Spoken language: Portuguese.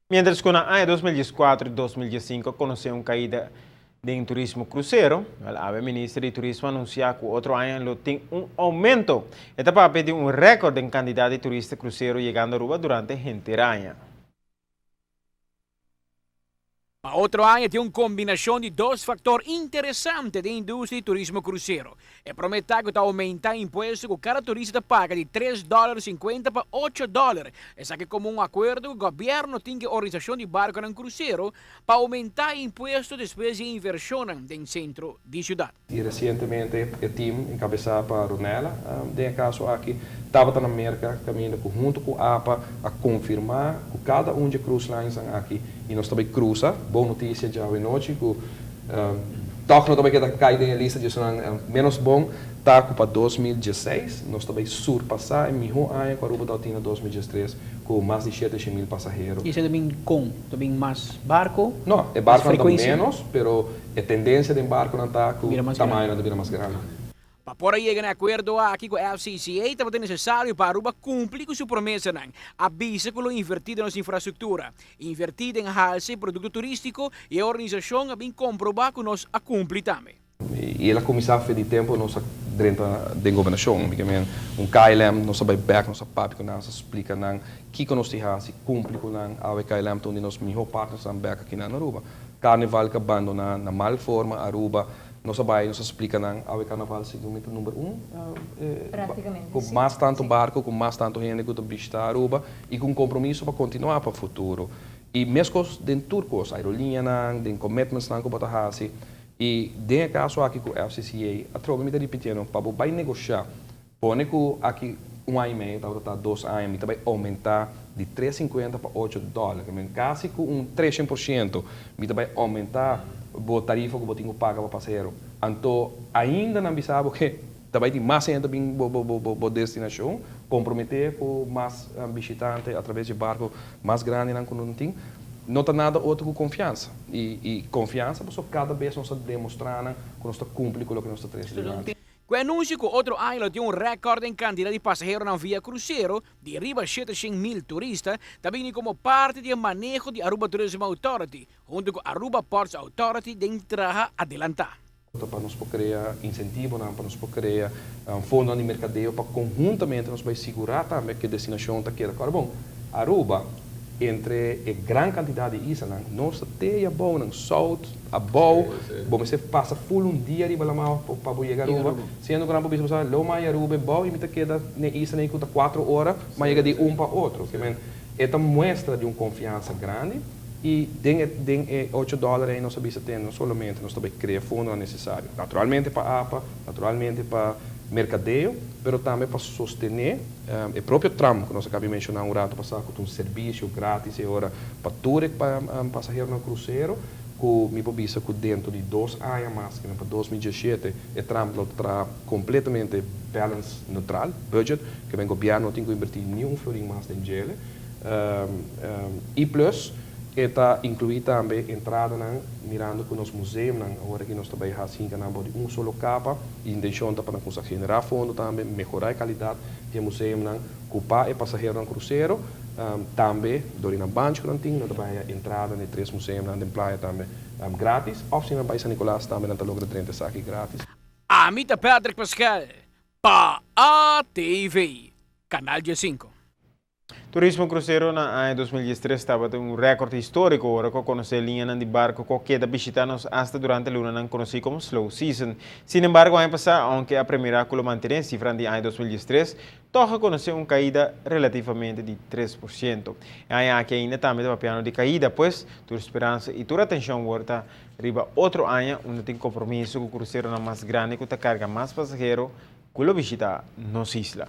Mientras que en el año 2014 y 2015 conoció una caída del turismo crucero, el ministro de Turismo anunció que otro año lo tiene un aumento. Esta para pedir un récord en cantidad de turistas cruceros llegando a Aruba durante el año. Para outro ano, tem uma combinação de dois fatores interessantes da indústria de turismo cruzeiro. É prometer que aumentar o imposto que cada turista paga de $3,50 para $8. Essa aqui como um acordo que o governo tem que a organização de barco no cruzeiro para aumentar o imposto depois de inversão no centro de cidade. E recentemente o time encabeçado por Ronela, tem caso aqui, estava na América, caminhando junto com a APA a confirmar que cada de cruise lines aqui e nós também cruza, boa notícia já hoje noite, que toca não também que cai na lista de menos bom, tá para 2016, nós também surpassar em melhor ano com a Aruba da 2013 com mais de 7 mil passageiros. Isso é também mais barco? Não, é barco não menos, pero a tendência de barco não está com o tamanho de mais grande. Para por aí chegar a acordo aqui com a FCCA, estava necessário para Aruba cumprir com sua promessa, avisa que lo invertido nas infraestrutura, invertido em halse e produto turístico e a organização a bem comprovar que nós a cumpre também. E ela começava a fazer tempo nossa dentro da governação, KLM nós vai back nossa papi que nós explica não que nós temos cumpre com a KLM onde nós melhor partners são back aqui na Aruba. Carnaval que abandona na mal forma Aruba. Nós explica ao carnaval segmento número 1, praticamente, com mais tanto barco, com mais tanto gente que visita Aruba e com compromisso para continuar para o futuro. E mesmo dentro turcos, aerolinha, dentro commitments que para fazer. E dentro caso aqui com o FCCA, a troca me está repetindo, para vai negociar, põe que aqui um ano e meio, está 2 anos, vai aumentar de $3,50 para $8. Quase com 300%, vai aumentar a tarifa que eu tenho paga para passageiro. Então, ainda não sabe que também tem mais gente para destinação, comprometer com mais visitantes através de barco mais grande que não tem. Não tem nada outro que confiança. E confiança, porque cada vez nós demonstramos que nós cumprimos com o que nós temos. Com o anúncio que outro ano tem recorde em quantidade de passageiros na via cruzeiro, de arriba a 700,000 turistas, também como parte do manejo de Aruba Tourism Authority, junto com Aruba Ports Authority, de entrada adelantar. Para nós criar incentivo, para nós criar fundo de mercadeio, para conjuntamente nós vai segurar também que a destinação está aqui. Agora, bom, Aruba, entre a grande quantidade de islas, nós temos bom no sul, a bom, você passa full dia de Balamau para chegar a Aruba, sendo que não pode usar lá mais Aruba, bom, e me queda na isla nem custa 4 horas, mas chega de para outro. Esta mostra de uma confiança grande e dentro $8 aí nós não somente nós também criar fundo necessário, naturalmente para a APA, naturalmente para mercadeio, mas também para sostener o próprio tramo que nós acabamos de mencionar um rato passado, com um serviço grátis agora para todos os passageiros no cruzeiro, que me pode que dentro de 2 anos mais, que para 2017, o tramo está completamente balance neutral, budget, que o governo tem que invertir nenhum florim mais em gele, e plus, está incluir também entrada mirando com os museus, agora que nós também fazemos de solo capa, e intenção para nós generar fundo também, melhorar a qualidade do museu, ocupar o passageiro no cruzeiro, também, durante a banca que nós temos, também entrada em 3 museus na praia também grátis, ou se não vai São Nicolás também na logra 30 saque grátis. Amita Patrick Pascal, para a TV, Canal 5. Turismo cruzeiro na ano 2013 estava um recorde histórico, agora que conhece a linha de barco que queda visitar-nos hasta durante a luna não conhecido como slow season. Sin embargo, ano passado, aunque a primeira cula mantém a cifra de ano 2013, toca conhecer uma caída relativamente de 3%. Aí aqui ainda também tem piano de caída, pois tua esperança e tua atenção volta arriba outro ano, onde tem compromisso com o cruzeiro mais grande que carga mais passageiro que lo visita nos islas.